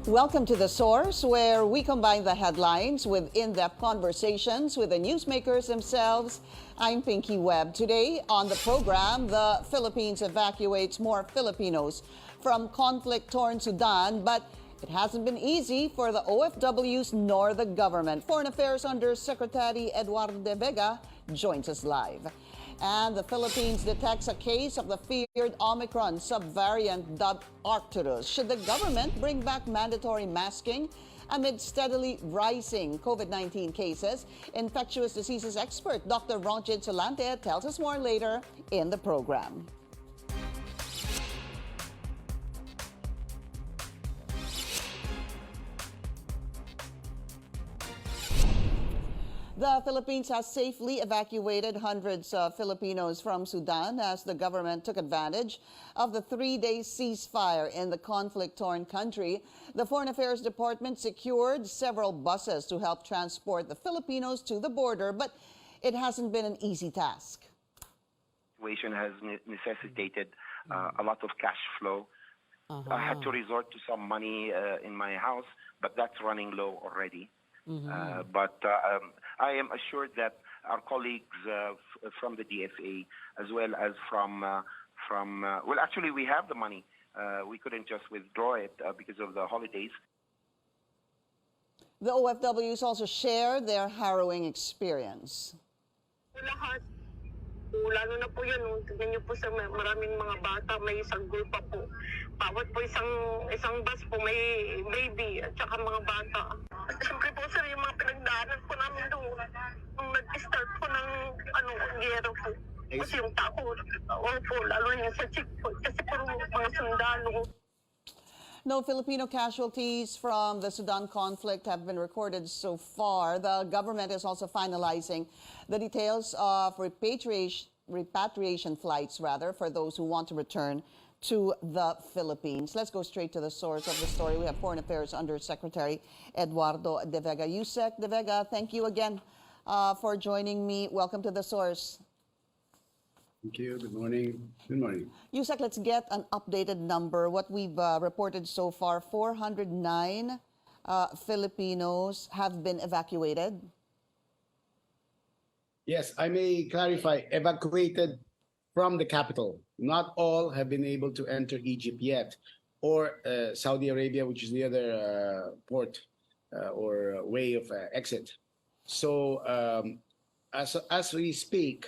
Welcome to The Source, where we combine the headlines with in-depth conversations with the newsmakers themselves. I'm Pinky Webb. Today on the program, the Philippines evacuates more Filipinos from conflict-torn Sudan, but it hasn't been easy for the OFWs nor the government. Foreign Affairs Undersecretary Eduardo de Vega joins us live. And the Philippines detects a case of the feared Omicron subvariant dubbed Arcturus. Should the government bring back mandatory masking amid steadily rising COVID-19 cases? Infectious diseases expert Dr. Ronjid Solante tells us more later in the program. The Philippines has safely evacuated hundreds of Filipinos from Sudan as the government took advantage of the three-day ceasefire in the conflict-torn country. The Foreign Affairs Department secured several buses to help transport the Filipinos to the border, but it hasn't been an easy task. The situation has necessitated a lot of cash flow. I had to resort to some money in my house, but that's running low already. But I am assured that our colleagues from the DFA, as well as from well, actually, we have the money. We couldn't just withdraw it because of the holidays. The OFWs also share their harrowing experience. Lahat, lalo na po yan, tignan niyo po sa maraming mga bata, may sanggol pa po. Bawat po isang bus po may baby at saka mga bata. Siyempre po sir, yung mga pinagdaanan po namin doon, nung nag-start po ng giyero po. Kasi yung tao, po, lalo yung sa checkpoint, kasi po mga sundalo. No Filipino casualties from the Sudan conflict have been recorded so far. The government is also finalizing the details of repatriation flights, for those who want to return to the Philippines. Let's go straight to the source of the story. We have Foreign Affairs Undersecretary Eduardo de Vega. Usec de Vega, thank you again for joining me. Welcome to the source. Thank you. Good morning. Good morning. Usec, let's get an updated number. What we've reported so far, 409 Filipinos have been evacuated. Yes, I may clarify, evacuated from the capital. Not all have been able to enter Egypt yet, or Saudi Arabia, which is the other port or way of exit. So as we speak,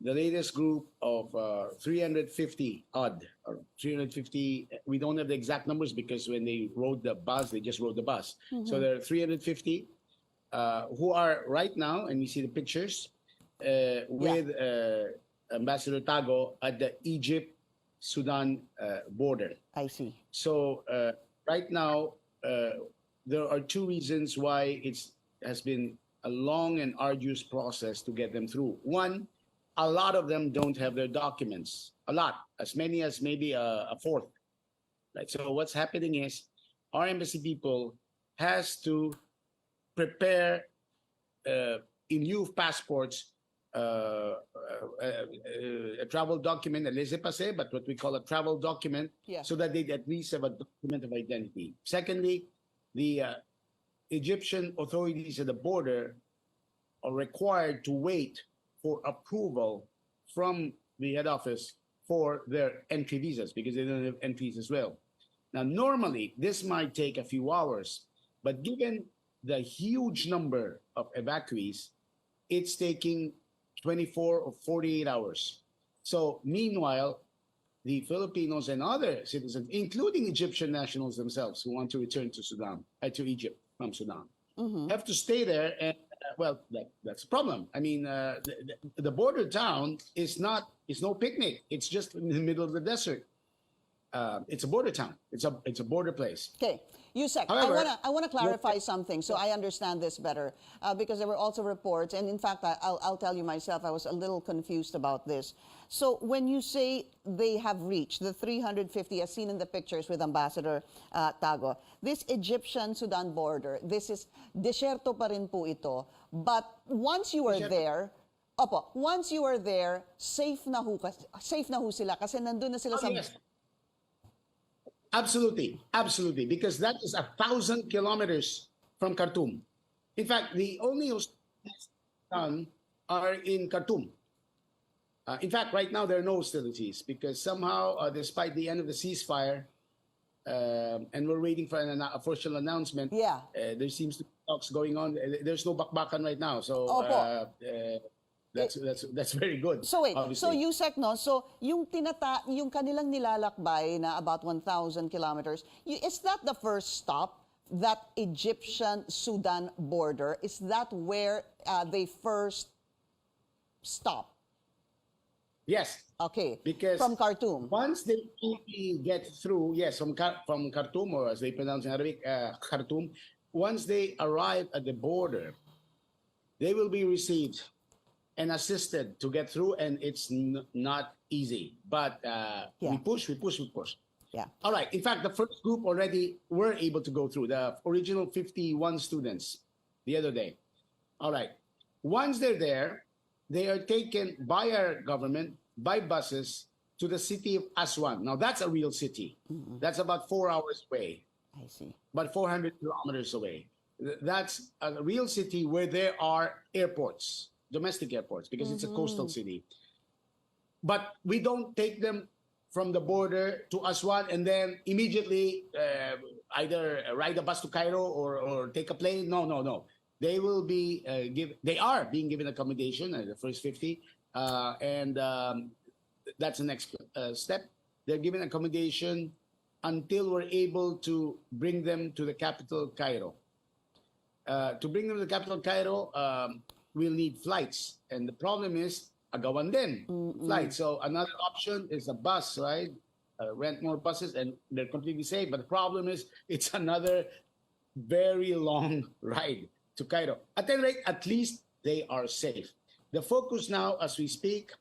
the latest group of 350 odd, or 350, we don't have the exact numbers because when they rode the bus, they just rode the bus. So there are 350 who are right now, and we see the pictures, with Ambassador Tago at the Egypt-Sudan border. I see. So right now, there are two reasons why it has been a long and arduous process to get them through. One, a lot of them don't have their documents. A lot, as many as maybe a fourth. Right. So what's happening is our embassy people has to prepare in lieu of passports a travel document, a laissez-passer, but what we call a travel document, so that they at least have a document of identity. Secondly, the Egyptian authorities at the border are required to wait for approval from the head office for their entry visas, because they don't have entries as well. Now, normally, this might take a few hours, but given the huge number of evacuees, it's taking 24 or 48 hours. So meanwhile, the Filipinos and other citizens, including Egyptian nationals themselves who want to return to Sudan, to Egypt from Sudan, have to stay there. And well, that's a problem. I mean, the border town is no picnic. It's just in the middle of the desert. It's a border town. It's a border place. Okay, Usec, I want to clarify something so I understand this better, because there were also reports, and in fact, I'll tell you myself, I was a little confused about this. So when you say they have reached the 350, as seen in the pictures with Ambassador Tago, this Egyptian-Sudan border, this is desierto pa rin po ito, but once you are there, once you are there, safe na ho sila kasi nandun na sila sa... Yes. Absolutely, absolutely, because that is 1,000 kilometers from Khartoum. In fact, the only hostilities done are in Khartoum. In fact, right now there are no hostilities because somehow, despite the end of the ceasefire, and we're waiting for an official announcement. Yeah. There seems to be talks going on. There's no bakbakan right now, so that's very good. So wait, obviously. so Usec, no? So yung kanilang nilalakbay na about 1,000 kilometers, is that the first stop? That Egyptian-Sudan border, is that where they first stop? Yes. Okay. Because from Khartoum. Once they get through, yes, from Khartoum, or as they pronounce in Arabic, Khartoum, once they arrive at the border, they will be received and assisted to get through, and it's not easy. But we push. Yeah. All right. In fact, the first group already were able to go through, the original 51 students the other day. All right. Once they're there, they are taken by our government, by buses, to the city of Aswan. Now, that's a real city. Mm-hmm. That's about 4 hours away. I see. About 400 kilometers away. That's a real city where there are airports, domestic airports, because it's a coastal city. But we don't take them from the border to Aswan and then immediately either ride a bus to Cairo or take a plane. No. They will be they are being given accommodation the first 50, and that's the next step. They're given accommodation until we're able to bring them to the capital, Cairo. To bring them to the capital, Cairo, we'll need flights, and the problem is agawan din flights. So another option is a bus, right? Rent more buses, and they're completely safe. But the problem is it's another very long ride to Cairo. At any rate, at least they are safe. The focus now, as we speak,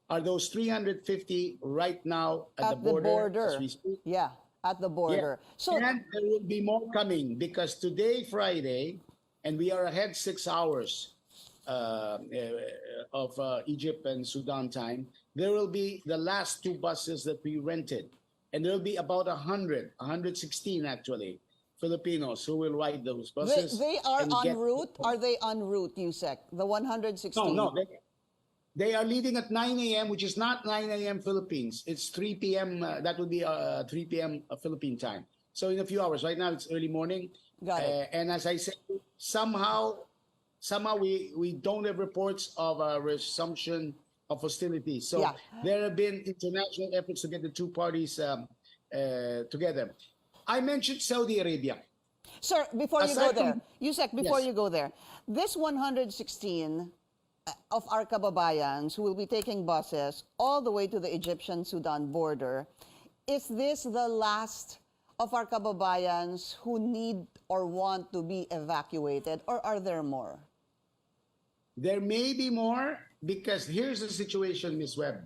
are those 350 right now at the border. As we speak. Yeah, at the border. Yeah. So, and there will be more coming because today, Friday, and we are ahead 6 hours of Egypt and Sudan time, there will be the last 2 buses that we rented. And there will be about 116 actually, Filipinos who will ride those buses. They are en route? Are they en route, Usec? The 116? No. They are leaving at 9 a.m., which is not 9 a.m. Philippines. It's 3 p.m. That would be 3 p.m. Philippine time. So in a few hours. Right now, it's early morning. Got it. And as I said, somehow we don't have reports of a resumption of hostilities. So there have been international efforts to get the 2 parties together. I mentioned Saudi Arabia. Sir, before you go there, Usec, before you go there, this 116 of our kababayans who will be taking buses all the way to the Egyptian-Sudan border, is this the last of our kababayans who need or want to be evacuated, or are there more? There may be more, because here's the situation, Ms. Webb.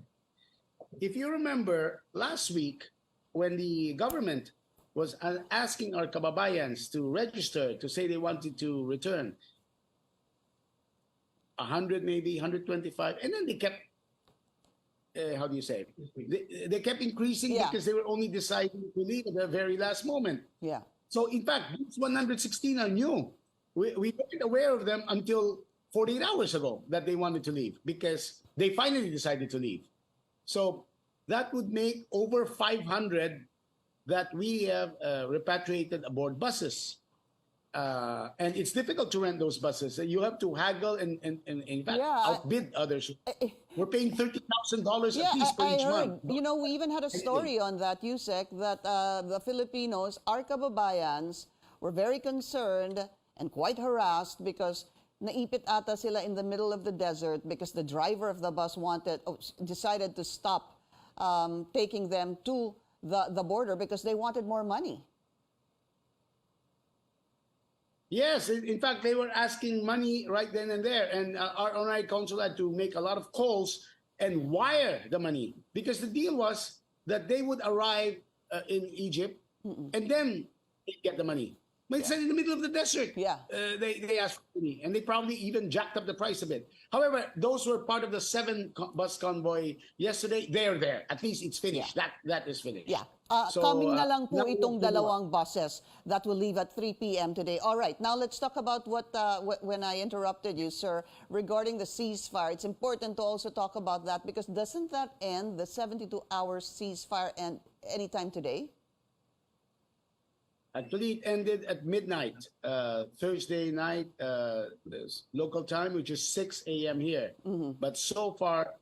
If you remember, last week, when the government was asking our kababayans to register, to say they wanted to return, 100 maybe, 125, and then they kept, how do you say, they kept increasing because they were only deciding to leave at the very last moment. Yeah. So in fact, these 116 are new. We weren't aware of them until 48 hours ago that they wanted to leave, because they finally decided to leave. So that would make over 500 that we have repatriated aboard buses. And it's difficult to rent those buses. You have to haggle and in fact, outbid others. We're paying $30,000 at least per each month. You know, we even had a story on that, Usec, that the Filipinos, our kababayans, were very concerned and quite harassed because naipit ata sila in the middle of the desert because the driver of the bus decided to stop taking them to the border because they wanted more money. Yes, in fact, they were asking money right then and there. And our honorary consul had to make a lot of calls and wire the money, because the deal was that they would arrive in Egypt and then get the money. But it's in the middle of the desert. Yeah. They asked for money, and they probably even jacked up the price a bit. However, those were part of the 7 bus convoy yesterday. They're there. At least it's finished. That is finished. Yeah. Coming na lang po now we itong have to know. dalawang buses that will leave at 3 p.m. today. All right, now let's talk about when I interrupted you, sir, regarding the ceasefire. It's important to also talk about that because doesn't that end, the 72-hour ceasefire, end anytime today? Actually, it ended at midnight, Thursday night, local time, which is 6 a.m. here. But so far,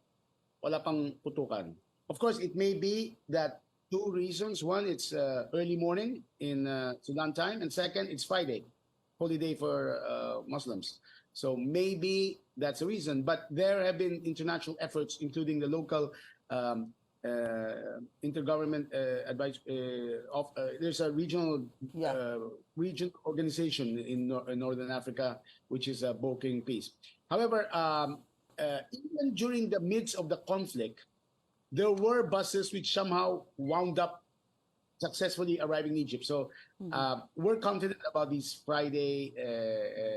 wala pang putukan. Of course, it may be that two reasons. One, it's early morning in Sudan time, and second, it's Friday, holiday for Muslims. So maybe that's a reason. But there have been international efforts, including the local intergovernment advice there's a regional region organization in Northern Africa, which is Boking Peace. However, even during the midst of the conflict, there were buses which somehow wound up successfully arriving in Egypt. So we're confident about this Friday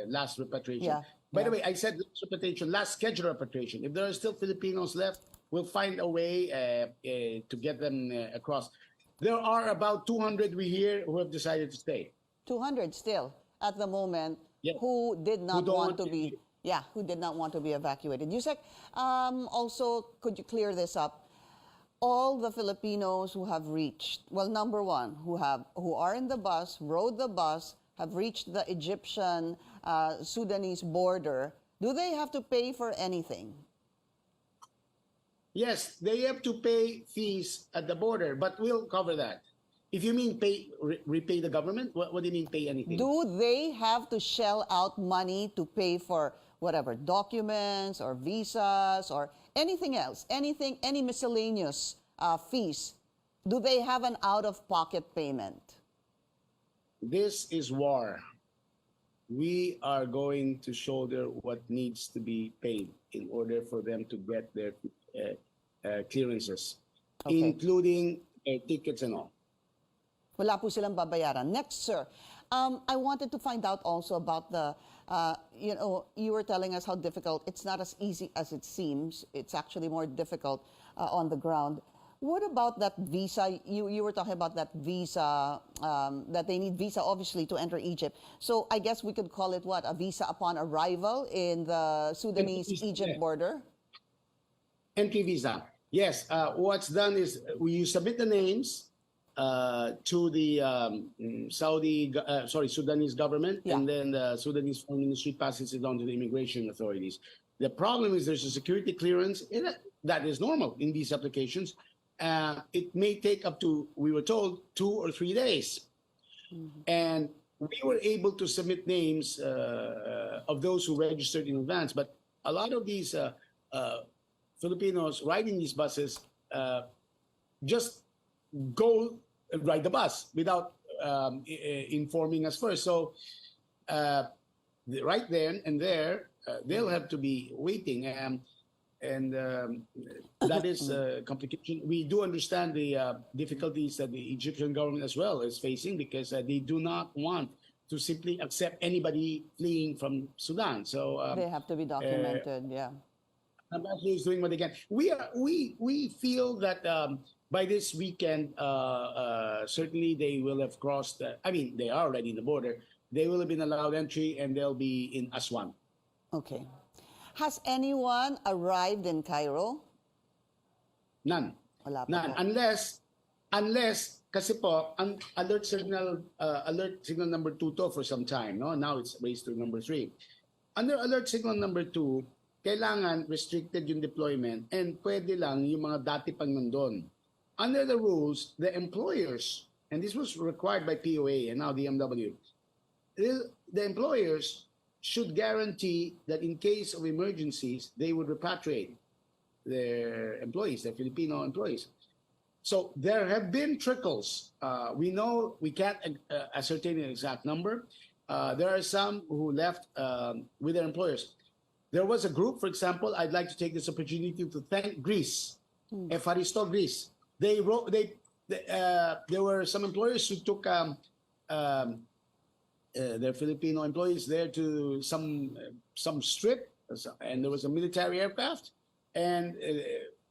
last repatriation. By the way, I said last repatriation, last scheduled repatriation. If there are still Filipinos left, we'll find a way to get them across. There are about 200 we hear who have decided to stay. 200 still at the moment who did not want to be who did not want to be evacuated. Usec, also, could you clear this up? All the Filipinos who have reached, well, number one, who are in the bus, rode the bus, have reached the Egyptian Sudanese border, do they have to pay for anything? Yes, they have to pay fees at the border, but we'll cover that. If you mean repay the government, what do you mean pay anything? Do they have to shell out money to pay for whatever, documents or visas or anything else, any miscellaneous fees? Do they have an out-of-pocket payment? This is war. We are going to shoulder what needs to be paid in order for them to get their clearances, including tickets and all. Wala po silang babayaran. Next, sir. I wanted to find out also about the, you were telling us how difficult, it's not as easy as it seems. It's actually more difficult on the ground. What about that visa? You were talking about that visa, that they need visa, obviously, to enter Egypt. So I guess we could call it what? A visa upon arrival in the Sudanese-Egypt border? Entry visa. Yes. What's done is you submit the names to the Sudanese government, and then the Sudanese Foreign Ministry passes it on to the immigration authorities. The problem is there's a security clearance that is normal in these applications. It may take up to, we were told, 2 or 3 days. And we were able to submit names of those who registered in advance, but a lot of these Filipinos riding these buses just go ride the bus without informing us first. So right then and there, they'll have to be waiting. And that is a complication. We do understand the difficulties that the Egyptian government as well is facing, because they do not want to simply accept anybody fleeing from Sudan. So they have to be documented. Ambassador is doing what they can. We feel that by this weekend, certainly they will have crossed. They are already in the border. They will have been allowed entry, and they'll be in Aswan. Okay. Has anyone arrived in Cairo? None. Wala pa None. Unless kasi po, alert signal number 2 to for some time. No? Now it's raised to number 3. Under alert signal number 2, kailangan restricted yung deployment, and pwede lang yung mga dati pang nandun. Under the rules, the employers, and this was required by POA and now the MW, the employers should guarantee that in case of emergencies, they would repatriate their employees, their Filipino employees. So there have been trickles. We know we can't ascertain an exact number. There are some who left with their employers. There was a group, for example, I'd like to take this opportunity to thank Greece, Efaristo Greece. There were some employers who took their Filipino employees there to some strip, and there was a military aircraft, and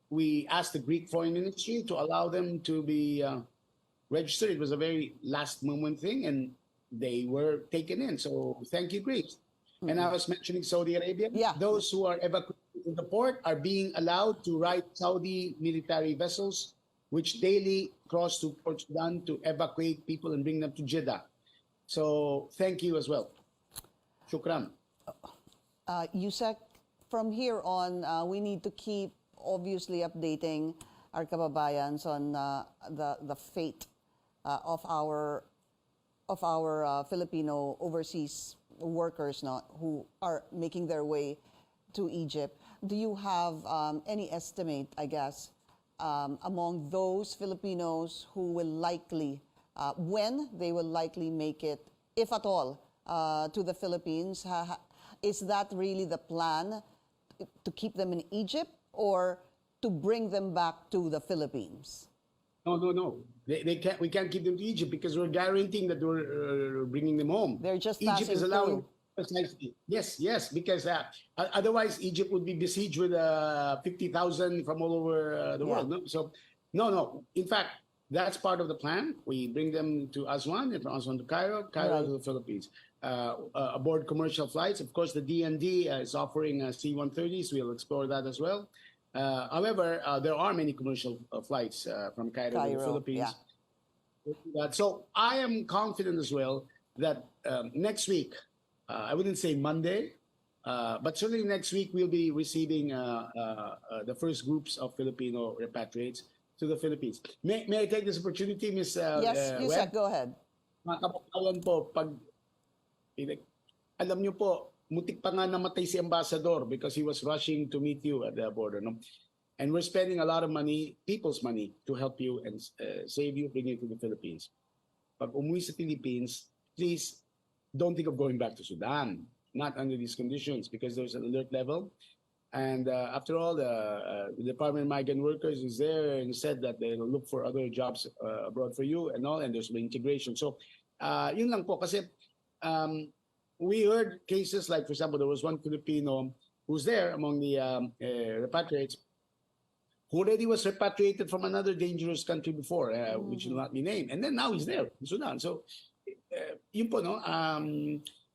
we asked the Greek Foreign Ministry to allow them to be register. It was a very last moment thing, and they were taken in. So thank you, Greece. And I was mentioning Saudi Arabia. Yeah. Those who are evacuated in the port are being allowed to ride Saudi military vessels, which daily cross to Port Sudan to evacuate people and bring them to Jeddah. So thank you as well. Shukran. Usec, from here on, we need to keep obviously updating our kababayans on the fate of our Filipino overseas workers who are making their way to Egypt. Do you have any estimate, I guess, among those Filipinos who will likely, when they will likely make it, if at all, to the Philippines? Is that really the plan, to keep them in Egypt or to bring them back to the Philippines? No. They can't. We can't keep them to Egypt because we're guaranteeing that we're bringing them home. They're just Egypt passing is allowing. through. Precisely. Yes, because otherwise Egypt would be besieged with 50,000 from all over the world. No? So, no. In fact, that's part of the plan. We bring them to Aswan, and from Aswan to Cairo to the Philippines. Aboard commercial flights. Of course, the DND is offering C-130s. We'll explore that as well. However, there are many commercial flights from Cairo to the Philippines. Yeah. So I am confident as well that next week, I wouldn't say Monday, but certainly next week we'll be receiving the first groups of Filipino repatriates to the Philippines. May I take this opportunity, Ms. Yes, Usec, go ahead. Mga kababayan po, alam niyo po, mutik pa nga namatay si Ambassador because he was rushing to meet you at the border. No? And we're spending a lot of money, people's money, to help you and save you, bring you to the Philippines. Pag umuwi sa Philippines, please don't think of going back to Sudan. Not under these conditions because there's an alert level. And after all, the Department of Migrant Workers is there and said that they'll look for other jobs abroad for you and all, and there's integration. So, yun lang po kasi we heard cases like, for example, there was one Filipino who's there among the repatriates who already was repatriated from another dangerous country before, which will not be named. And then now he's there in Sudan. So, yun po, no?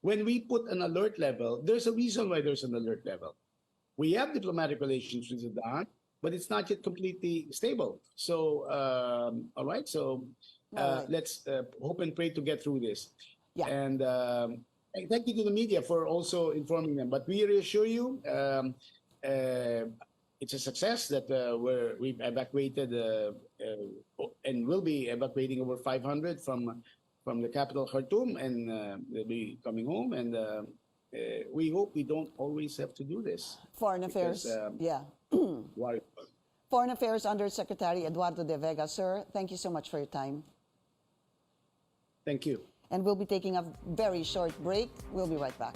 When we put an alert level, there's a reason why there's an alert level. We have diplomatic relations with Sudan, but it's not yet completely stable. So, all right. So, let's hope and pray to get through this. Yeah. And thank you to the media for also informing them. But we reassure you, it's a success that we've evacuated and will be evacuating over 500 from the capital Khartoum, and they'll be coming home. And we hope we don't always have to do this. Foreign Affairs, Foreign Affairs Undersecretary Eduardo de Vega, sir, thank you so much for your time. Thank you. And we'll be taking a very short break. We'll be right back.